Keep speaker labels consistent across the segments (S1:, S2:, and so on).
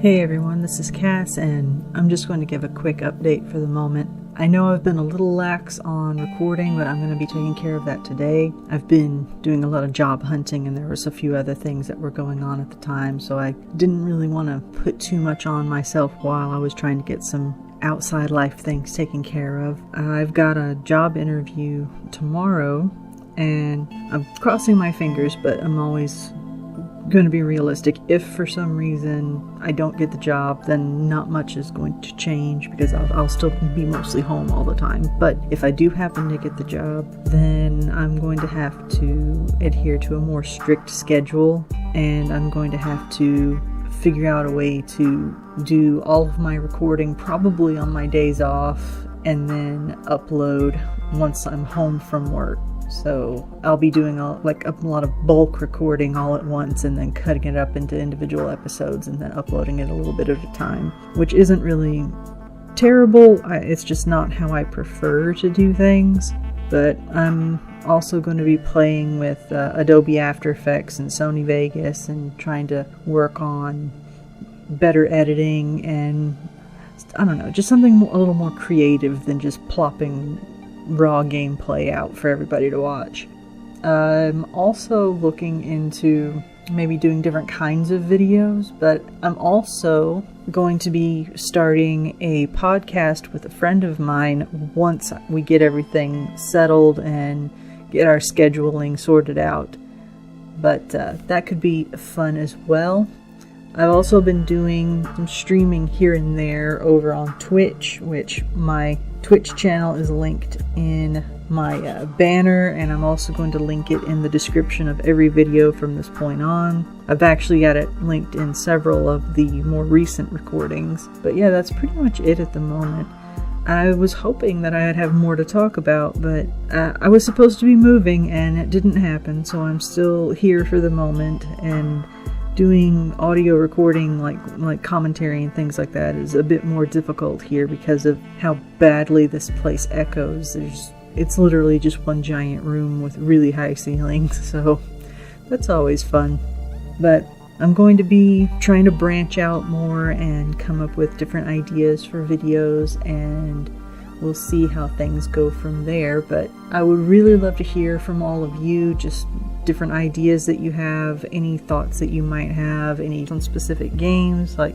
S1: Hey everyone, this is Cass, and I'm just going to give a quick update for the moment. I know I've been a little lax on recording, but I'm going to be taking care of that today. I've been doing a lot of job hunting, and there was a few other things that were going on at the time, so I didn't really want to put too much on myself while I was trying to get some outside life things taken care of. I've got a job interview tomorrow, and I'm crossing my fingers, but I'm always going to be realistic. If for some reason I don't get the job, then not much is going to change because I'll still be mostly home all the time. But if I do happen to get the job, then I'm going to have to adhere to a more strict schedule, and I'm going to have to figure out a way to do all of my recording probably on my days off and then upload once I'm home from work. So I'll be doing a lot of bulk recording all at once and then cutting it up into individual episodes and then uploading it a little bit at a time, which isn't really terrible. It's just not how I prefer to do things. But I'm also going to be playing with Adobe After Effects and Sony Vegas and trying to work on better editing and, I don't know, just something a little more creative than just plopping raw gameplay out for everybody to watch. I'm also looking into maybe doing different kinds of videos, but I'm also going to be starting a podcast with a friend of mine once we get everything settled and get our scheduling sorted out. But that could be fun as well. I've also been doing some streaming here and there over on Twitch, which my Twitch channel is linked in my banner, and I'm also going to link it in the description of every video from this point on. I've actually got it linked in several of the more recent recordings. But yeah, that's pretty much it at the moment. I was hoping that I'd have more to talk about, but I was supposed to be moving and it didn't happen, so I'm still here for the moment, and doing audio recording like commentary and things like that is a bit more difficult here because of how badly this place echoes. It's literally just one giant room with really high ceilings, so that's always fun. But I'm going to be trying to branch out more and come up with different ideas for videos, and we'll see how things go from there. But I would really love to hear from all of you, just different ideas that you have, any thoughts that you might have, any on specific games. Like,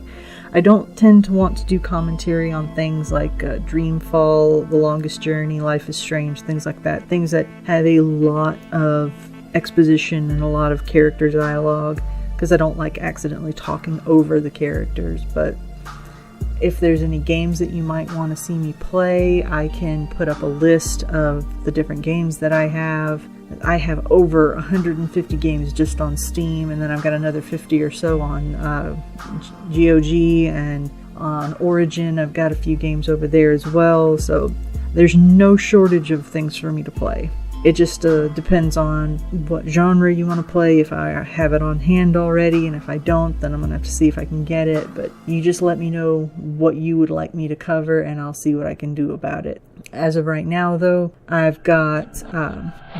S1: I don't tend to want to do commentary on things like Dreamfall, The Longest Journey, Life is Strange, things like that. Things that have a lot of exposition and a lot of character dialogue, because I don't like accidentally talking over the characters. But if there's any games that you might want to see me play, I can put up a list of the different games that I have. I have over 150 games just on Steam, and then I've got another 50 or so on GOG, and on Origin I've got a few games over there as well, so there's no shortage of things for me to play. It just depends on what genre you want to play, if I have it on hand already, and if I don't, then I'm going to have to see if I can get it. But you just let me know what you would like me to cover, and I'll see what I can do about it. As of right now, though, I've got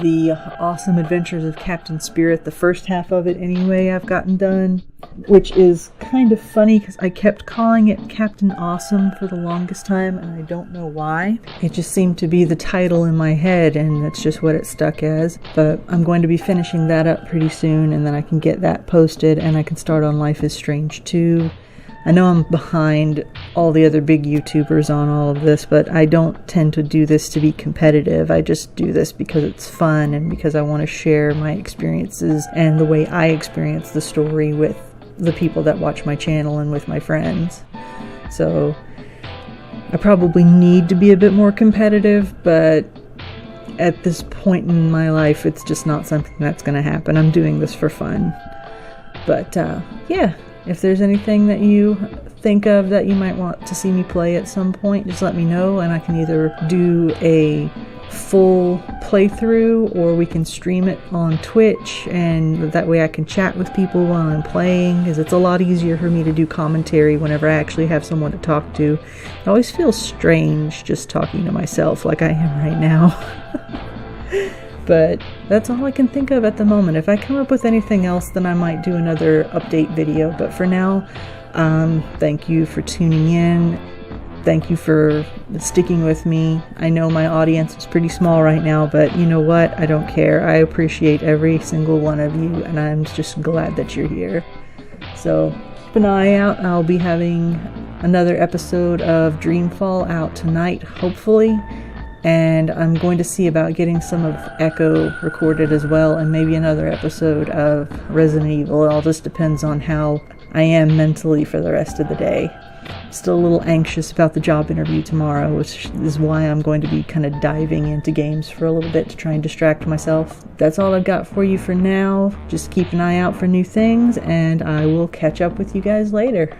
S1: the Awesome Adventures of Captain Spirit, the first half of it anyway, I've gotten done, which is kind of funny because I kept calling it Captain Awesome for the longest time, and I don't know why. It just seemed to be the title in my head, and that's just what it stuck as. But I'm going to be finishing that up pretty soon, and then I can get that posted, and I can start on Life is Strange 2. I know I'm behind all the other big YouTubers on all of this, but I don't tend to do this to be competitive. I just do this because it's fun and because I want to share my experiences and the way I experience the story with the people that watch my channel and with my friends. So I probably need to be a bit more competitive, but at this point in my life, it's just not something that's going to happen. I'm doing this for fun. But yeah. If there's anything that you think of that you might want to see me play at some point, just let me know, and I can either do a full playthrough or we can stream it on Twitch, and that way I can chat with people while I'm playing, because it's a lot easier for me to do commentary whenever I actually have someone to talk to. It always feels strange just talking to myself like I am right now. But that's all I can think of at the moment. If I come up with anything else, then I might do another update video. But for now, Thank you for tuning in. Thank you for sticking with me. I know my audience is pretty small right now, but you know what? I don't care. I appreciate every single one of you, and I'm just glad that you're here. So keep an eye out. I'll be having another episode of Dreamfall out tonight, hopefully. And I'm going to see about getting some of Echo recorded as well, and maybe another episode of Resident Evil. It all just depends on how I am mentally for the rest of the day. Still a little anxious about the job interview tomorrow, which is why I'm going to be kind of diving into games for a little bit to try and distract myself. That's all I've got for you for now. Just keep an eye out for new things, and I will catch up with you guys later.